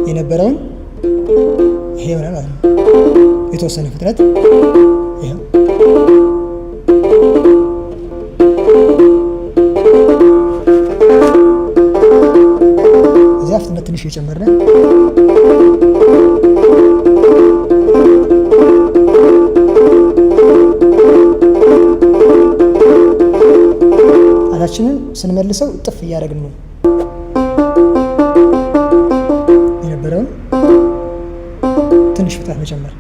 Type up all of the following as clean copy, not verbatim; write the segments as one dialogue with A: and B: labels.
A: የነበረውን ይሄ ይሆናል ማለት ነው። የተወሰነ ፍጥነት ይሄው እዚያ ፍጥነት ትንሽ እየጨመርን ጣታችንን ስንመልሰው እጥፍ እያደረግን ነው። የነበረውን ትንሽ ፍጥነት መጨመር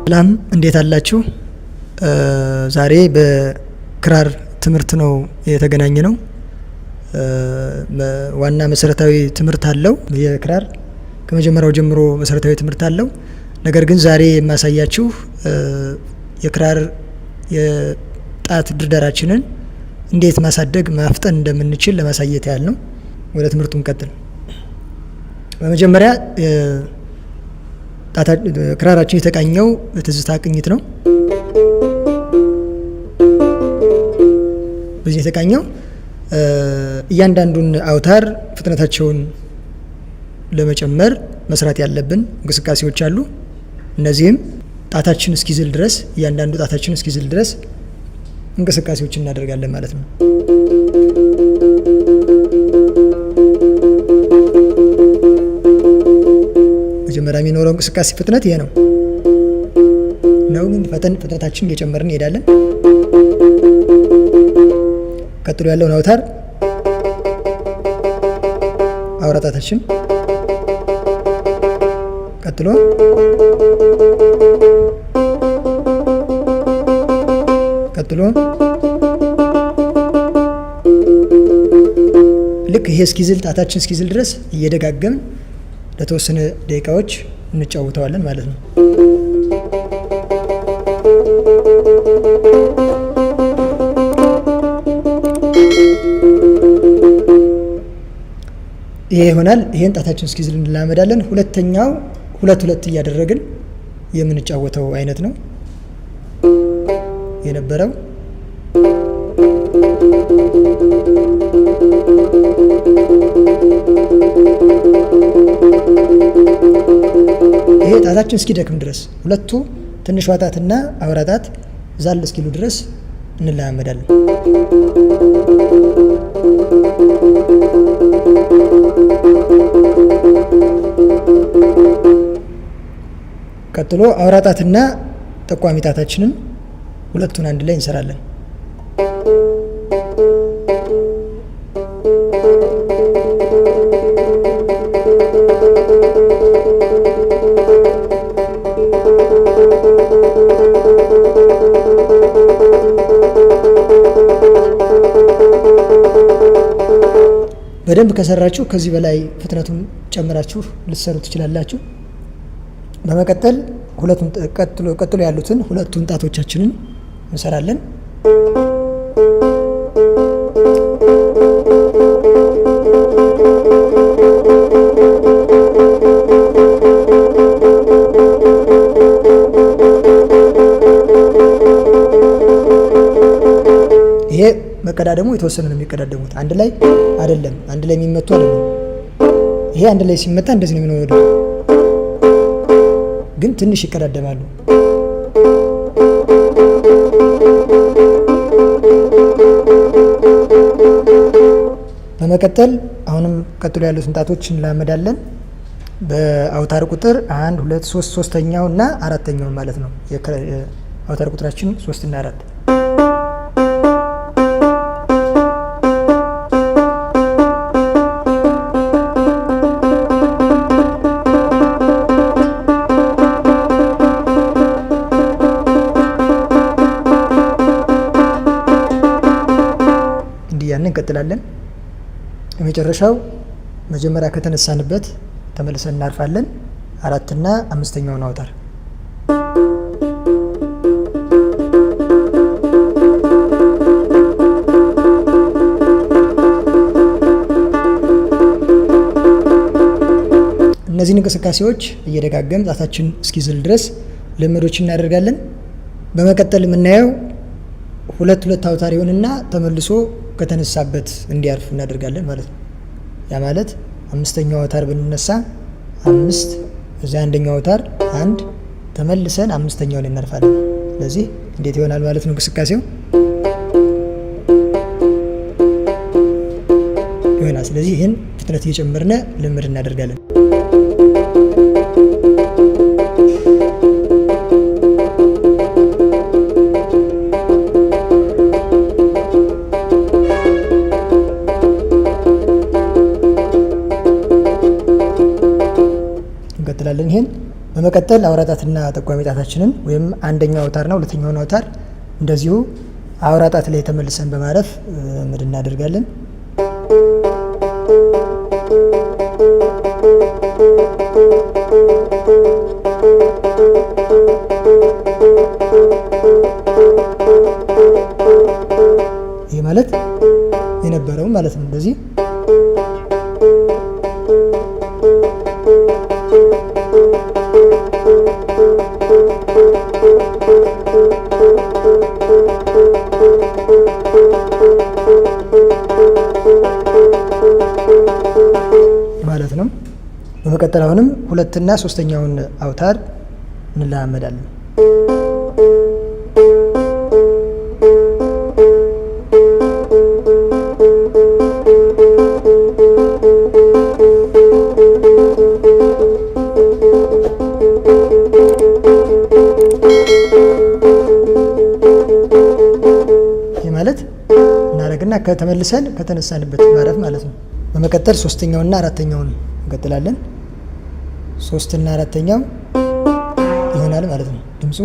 A: ሰላም፣ እንዴት አላችሁ? ዛሬ በክራር ትምህርት ነው የተገናኘ ነው። ዋና መሰረታዊ ትምህርት አለው። የክራር ከመጀመሪያው ጀምሮ መሰረታዊ ትምህርት አለው። ነገር ግን ዛሬ የማሳያችሁ የክራር የጣት ድርደራችንን እንዴት ማሳደግ ማፍጠን እንደምንችል ለማሳየት ያህል ነው። ወደ ትምህርቱ እንቀጥል። በመጀመሪያ ክራራችን የተቃኘው በትዝታ ቅኝት ነው። በዚህ የተቃኘው እያንዳንዱን አውታር ፍጥነታቸውን ለመጨመር መስራት ያለብን እንቅስቃሴዎች አሉ። እነዚህም ጣታችን እስኪዝል ድረስ እያንዳንዱ ጣታችን እስኪዝል ድረስ እንቅስቃሴዎችን እናደርጋለን ማለት ነው። መጀመሪያ የሚኖረው እንቅስቃሴ ፍጥነት ይሄ ነው። ግን ፍጥነታችን እየጨመርን እንሄዳለን። ቀጥሎ ያለውን አውታር አውራጣታችን ቀጥሎ ልክ ይሄ እስኪዝል ጣታችን እስኪዝል ድረስ እየደጋገምን ለተወሰነ ደቂቃዎች እንጫወተዋለን ማለት ነው። ይሄ ይሆናል። ይሄን ጣታችን እስኪዝል እንላመዳለን። ሁለተኛው ሁለት እያደረግን የምንጫወተው አይነት ነው የነበረው። ይሄ ጣታችን እስኪደክም ድረስ ሁለቱ ትንሿ ጣትና አውራ ጣት ዛል እስኪሉ ድረስ እንለማመዳለን። ቀጥሎ አውራ ጣትና ጠቋሚ ጣታችንን ሁለቱን አንድ ላይ እንሰራለን። በደንብ ከሰራችሁ ከዚህ በላይ ፍጥነቱን ጨምራችሁ ልትሰሩ ትችላላችሁ። በመቀጠል ቀጥሎ ያሉትን ሁለቱን ጣቶቻችንን እንሰራለን። ይሄ መቀዳደሙ የተወሰነ ነው የሚቀዳደሙት፣ አንድ ላይ አይደለም። አንድ ላይ የሚመቱ አይደለም። ይሄ አንድ ላይ ሲመታ እንደዚህ ነው የሚሆነው፣ ግን ትንሽ ይቀዳደማሉ። በመቀጠል አሁንም ቀጥሎ ያሉትን ጣቶች እንላመዳለን። በአውታር ቁጥር 1 2 3 ሶስተኛው እና አራተኛው ማለት ነው። የአውታር ቁጥራችን 3 እና 4 እንቀጥላለን። የመጨረሻው መጀመሪያ ከተነሳንበት ተመልሰን እናርፋለን። 4 እና 5ኛውን አውታር እነዚህን እንቅስቃሴዎች እየደጋገም ጣታችን እስኪዝል ድረስ ልምዶች እናደርጋለን። በመቀጠል የምናየው ሁለት አውታር ይሆንና ተመልሶ ከተነሳበት እንዲያርፍ እናደርጋለን ማለት ነው። ያ ማለት አምስተኛው አውታር ብንነሳ 5 እዚያ አንደኛው አውታር 1 ተመልሰን አምስተኛው ላይ እናርፋለን። ስለዚህ እንዴት ይሆናል ማለት ነው እንቅስቃሴው ይሆናል። ስለዚህ ይህን ፍጥነት እየጨመርነ ልምድ እናደርጋለን። እንቀጥላለን። ይሄን በመቀጠል አውራጣትና ጠቋሚ ጣታችንን ወይም አንደኛው አውታርና ሁለተኛውን አውታር እንደዚሁ አውራጣት ላይ ተመልሰን በማረፍ ልምድ እናደርጋለን። ይህ ማለት የነበረው ማለት ነው። እንደዚህ ማለት ነው። በመቀጠል አሁንም ሁለትና ሶስተኛውን አውታር እንለማመዳለን። ይህ ማለት እናደርግና ከተመልሰን ከተነሳንበት ማረፍ ማለት ነው። በመቀጠል ሶስተኛውና አራተኛውን እንቀጥላለን። 3 እና 4ኛው ይሆናል ማለት ነው ድምፁ።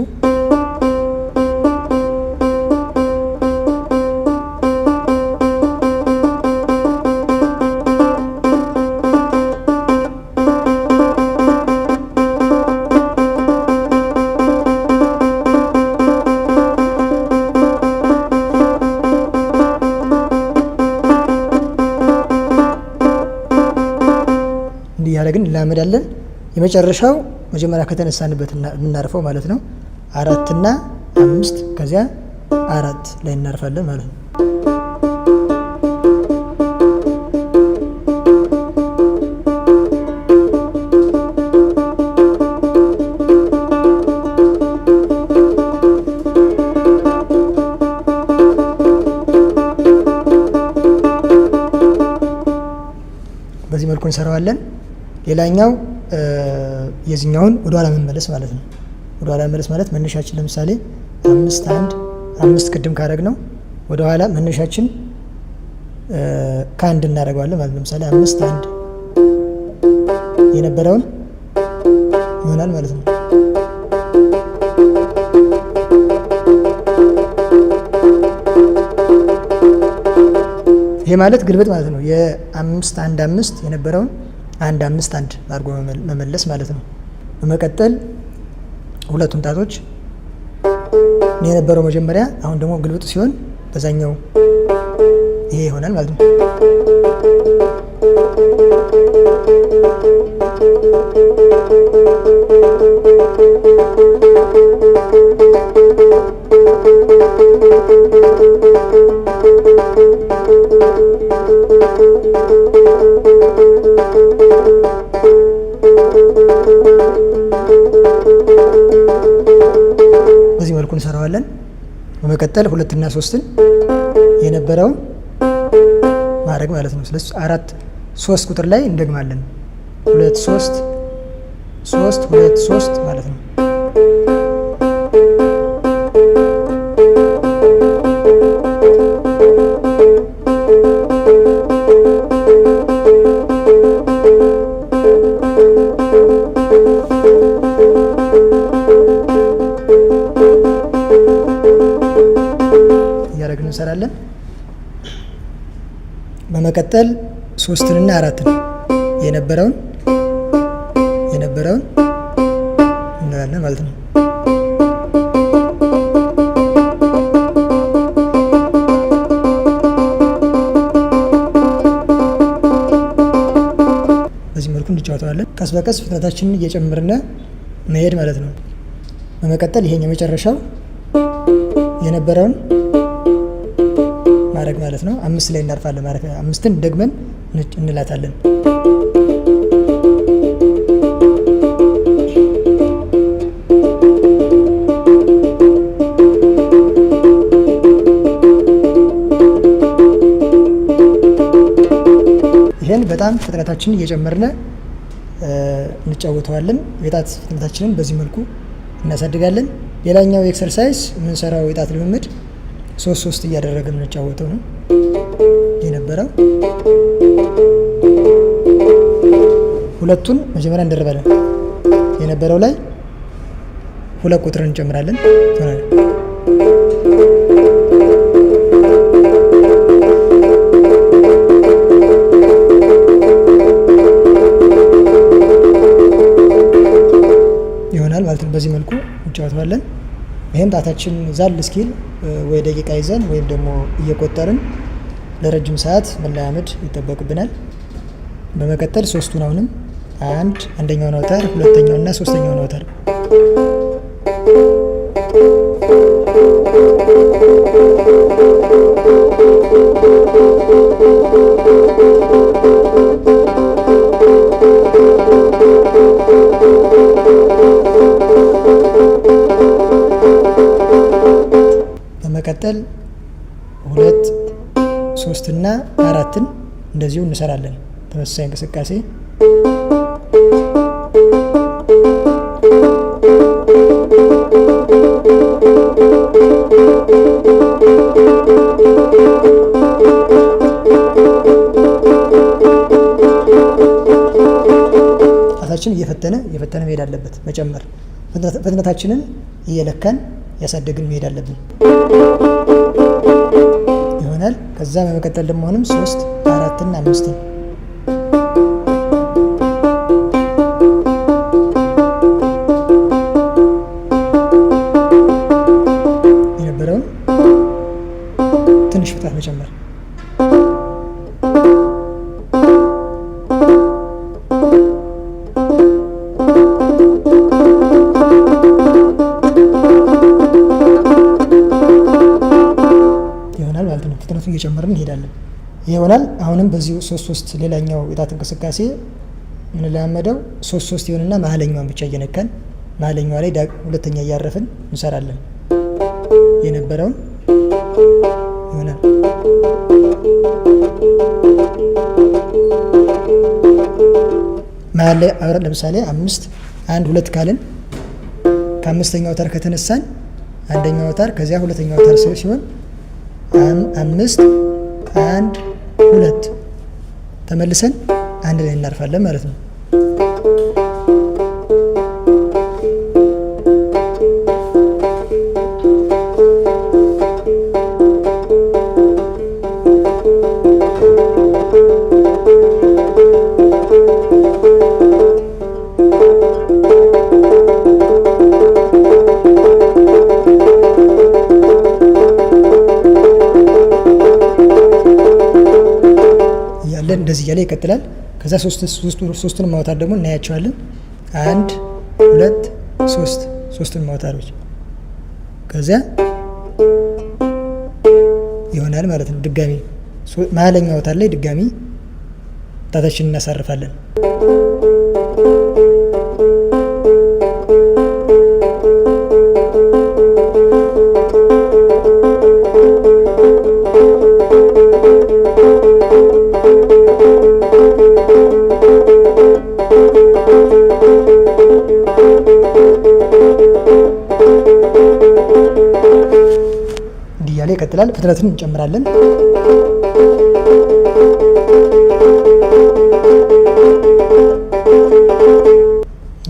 A: እንዲህ ያደረግን እንላመዳለን። የመጨረሻው መጀመሪያ ከተነሳንበት የምናርፈው ማለት ነው 4 እና 5 ከዚያ 4 ላይ እናርፋለን ማለት ነው። በዚህ መልኩ እንሰራዋለን። ሌላኛው የዚህኛውን ወደ ኋላ መመለስ ማለት ነው። ወደ ኋላ መመለስ ማለት መነሻችን ለምሳሌ 5 1 5 ቅድም ካደረግ ነው ወደ ኋላ መነሻችን ከአንድ እናደርገዋለን ማለት ነው። ለምሳሌ 5 1 የነበረውን ይሆናል ማለት ነው። ይሄ ማለት ግልብጥ ማለት ነው። የ5 1 5 የነበረውን 1 5 1 አድርጎ መመለስ ማለት ነው። በመቀጠል ሁለቱን ጣቶች የነበረው መጀመሪያ አሁን ደግሞ ግልብጡ ሲሆን በዛኛው ይሄ ይሆናል ማለት ነው። በዚህ መልኩ እንሰራዋለን። በመቀጠል 2 እና 3ን የነበረውን ማድረግ ማለት ነው። ስለዚህ 3 ቁጥር ላይ እንደግማለን። 2 3 3 2 3 ማለት ነው። እያደረግን እንሰራለን። በመቀጠል 3 እና 4 የነበረውን እንላለን ማለት ነው። በዚህ መልኩ እንጫወተዋለን። ቀስ በቀስ ፍጥነታችንን እየጨመርን መሄድ ማለት ነው። በመቀጠል ይሄን የመጨረሻው የነበረውን ማድረግ ማለት ነው። 5 ላይ እናርፋለን ማለት ነው። 5ን ደግመን እንላታለን። ይሄን በጣም ፍጥነታችንን እየጨመርን እንጫወተዋለን። የጣት ፍጥነታችንን በዚህ መልኩ እናሳድጋለን። ሌላኛው ኤክሰርሳይዝ የምንሰራው የጣት ልምምድ 3 እያደረግን የምንጫወተው ነው የነበረው። ሁለቱን መጀመሪያ እንደርባለን። የነበረው ላይ 2 ቁጥርን እንጨምራለን። ይሆናል ማለት ነው። በዚህ መልኩ እንጫወተዋለን። ይህም ጣታችን ዛል እስኪል ወይ ደቂቃ ይዘን ወይም ደግሞ እየቆጠርን ለረጅም ሰዓት መለማመድ ይጠበቅብናል። በመቀጠል 3ቱን አሁንም አንደኛውን አውታር፣ ሁለተኛውና ሶስተኛውን አውታር በመቀጠል 2፣ 3 እና 4ን እንደዚሁ እንሰራለን። ተመሳሳይ እንቅስቃሴ ጣታችን እየፈተነ መሄድ አለበት። መጨመር ፍጥነታችንን እየለካን ያሳደግን መሄድ አለብን ይሆናል። ከዛ በመቀጠል ደግሞ አሁንም 3፣ 4 እና 5 የነበረውን ትንሽ ፍጥነት መጨመር ማለት ነው። ፍጥነቱን እየጨመርን እንሄዳለን። ይሆናል። አሁንም በዚህ 3 ሌላኛው የጣት እንቅስቃሴ የምንለማመደው 3 ይሆንና መሀለኛዋን ብቻ እየነካን መሀለኛዋ ላይ ሁለተኛ እያረፍን እንሰራለን። የነበረውን ይሆናል። መሀል ላይ አብረን ለምሳሌ 5 1 2 ካልን ከአምስተኛው አውታር ከተነሳን አንደኛው አውታር ከዚያ ሁለተኛው አውታር ሲሆን 5 1 2 ተመልሰን አንድ ላይ እናርፋለን ማለት ነው። እንደዚህ እያለ ይቀጥላል። ከዛ ሶስቱንም አውታር ደግሞ እናያቸዋለን። 1 2 3 ሶስቱንም አውታሮች ከዚያ ይሆናል ማለት ነው። ድጋሚ መሀለኛው አውታር ላይ ድጋሚ ጣታችንን እናሳርፋለን። እንዲህ እያለ ይቀጥላል። ፍጥነትን እንጨምራለን።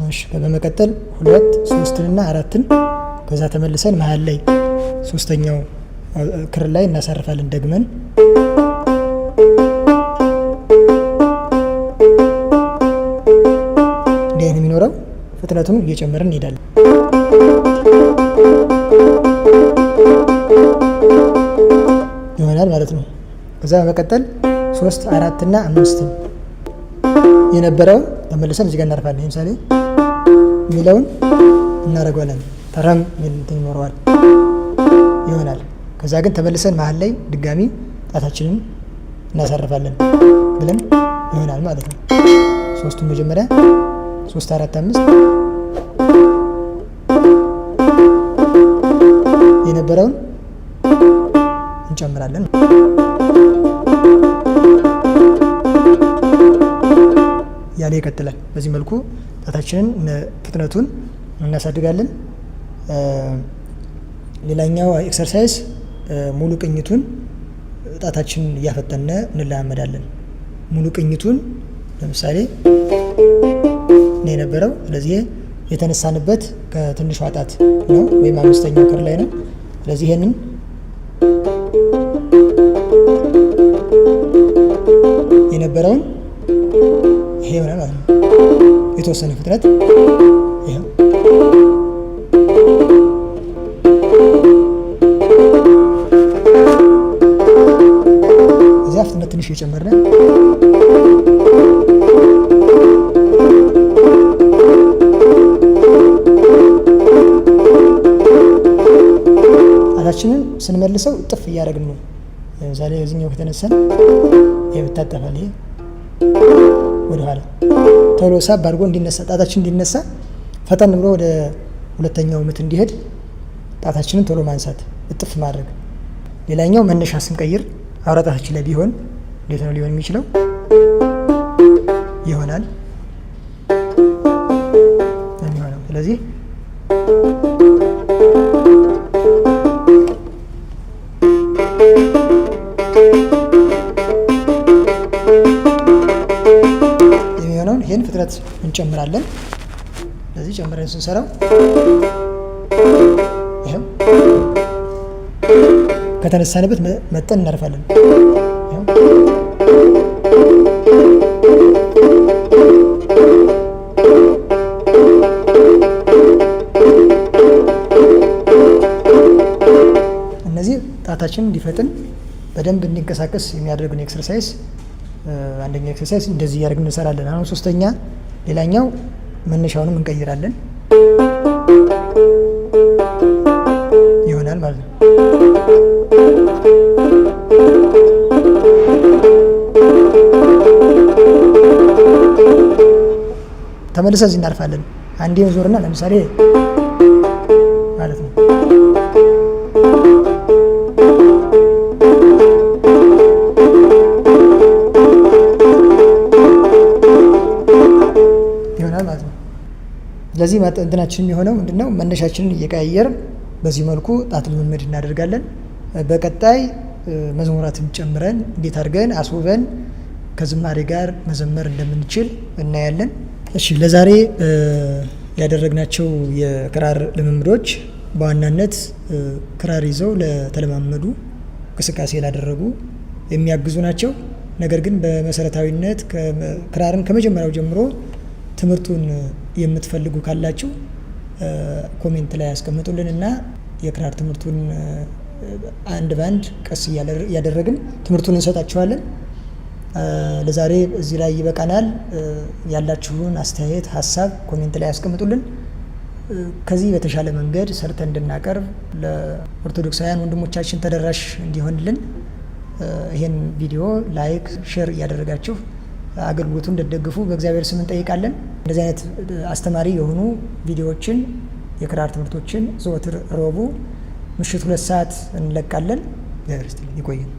A: እሺ፣ በመቀጠል 2 3 እና 4ን ከዛ ተመልሰን መሀል ላይ ሶስተኛው ክር ላይ እናሳርፋለን ደግመን። እንዲህ አይነት የሚኖረው ፍጥነቱን እየጨመርን እንሄዳለን። ይሆናል ማለት ነው። ከዛ በመቀጠል 3 4 እና 5 የነበረውን ተመልሰን እዚህ ጋር እናርፋለን። ለምሳሌ የሚለውን እናደርገዋለን። ተረም የሚል እንትን ይኖረዋል ይሆናል። ከዛ ግን ተመልሰን መሀል ላይ ድጋሚ ጣታችንን እናሳርፋለን ብለን ይሆናል ማለት ነው። ሶስቱን መጀመሪያ 3 4 5 የነበረውን እንጨምራለን። ያለ ይቀጥላል። በዚህ መልኩ ጣታችንን ፍጥነቱን እናሳድጋለን። ሌላኛው ኤክሰርሳይዝ ሙሉ ቅኝቱን ጣታችንን እያፈጠነ እንለማመዳለን። ሙሉ ቅኝቱን ለምሳሌ ነው የነበረው። ስለዚህ የተነሳንበት ከትንሿ ጣት ነው ወይም 5ኛው ክር ላይ ነው። ስለዚህ ይሄንን የነበረውን ይሄ ይሆናል ማለት ነው። የተወሰነ ፍጥነት ይሄው እዚያ ፍጥነት ትንሽ እየጨመርን ጣታችንን ስንመልሰው እጥፍ እያደረግን ነው። ለምሳሌ እዚህኛው ከተነሳን ይታጠፋል። ይሄ ወደ ኋላ ቶሎ ሳብ አድርጎ እንዲነሳ ጣታችን እንዲነሳ ፈጠን ብሎ ወደ ሁለተኛው ምት እንዲሄድ ጣታችንን ቶሎ ማንሳት እጥፍ ማድረግ። ሌላኛው መነሻ ስንቀይር አውራ ጣታችን ላይ ቢሆን እንዴት ነው ሊሆን የሚችለው? ይሆናል የሚሆነው። ስለዚህ የሚሆነውን ይህን ፍጥነት እንጨምራለን። ስለዚህ ጨምረን ስንሰራው ይሄው ከተነሳንበት መጠን እናርፋለን። እነዚህ ጣታችን እንዲፈጥን በደንብ እንዲንቀሳቀስ የሚያደርጉን ኤክሰርሳይዝ አንደኛው ኤክሰርሳይዝ እንደዚህ እያደረግን እንሰራለን። አሁን ሶስተኛ ሌላኛው መነሻውንም እንቀይራለን ይሆናል ማለት ነው። ተመልሰን እዚህ እናርፋለን። አንዴ ዞርና ለምሳሌ ማለት ነው ይሆናል ማለት ነው። ስለዚህ እንትናችን የሚሆነው ምንድነው? መነሻችንን እየቀያየርን በዚህ መልኩ ጣት ልምምድ እናደርጋለን። በቀጣይ መዝሙራትን ጨምረን እንዴት አድርገን አስውበን ከዝማሬ ጋር መዘመር እንደምንችል እናያለን። እሺ፣ ለዛሬ ያደረግናቸው የክራር ልምምዶች በዋናነት ክራር ይዘው ለተለማመዱ እንቅስቃሴ ላደረጉ የሚያግዙ ናቸው። ነገር ግን በመሰረታዊነት ክራርን ከመጀመሪያው ጀምሮ ትምህርቱን የምትፈልጉ ካላችሁ ኮሜንት ላይ ያስቀምጡልን እና የክራር ትምህርቱን አንድ ባንድ ቀስ እያደረግን ትምህርቱን እንሰጣችኋለን። ለዛሬ እዚህ ላይ ይበቃናል። ያላችሁን አስተያየት፣ ሀሳብ ኮሜንት ላይ ያስቀምጡልን። ከዚህ በተሻለ መንገድ ሰርተን እንድናቀርብ ለኦርቶዶክሳውያን ወንድሞቻችን ተደራሽ እንዲሆንልን ይህን ቪዲዮ ላይክ፣ ሼር እያደረጋችሁ አገልግሎቱን እንድትደግፉ በእግዚአብሔር ስም እንጠይቃለን። እንደዚህ አይነት አስተማሪ የሆኑ ቪዲዮዎችን የክራር ትምህርቶችን ዘወትር ረቡዕ ምሽት 2 ሰዓት እንለቃለን። እግዚአብሔር ይስጥልን። ይቆየን።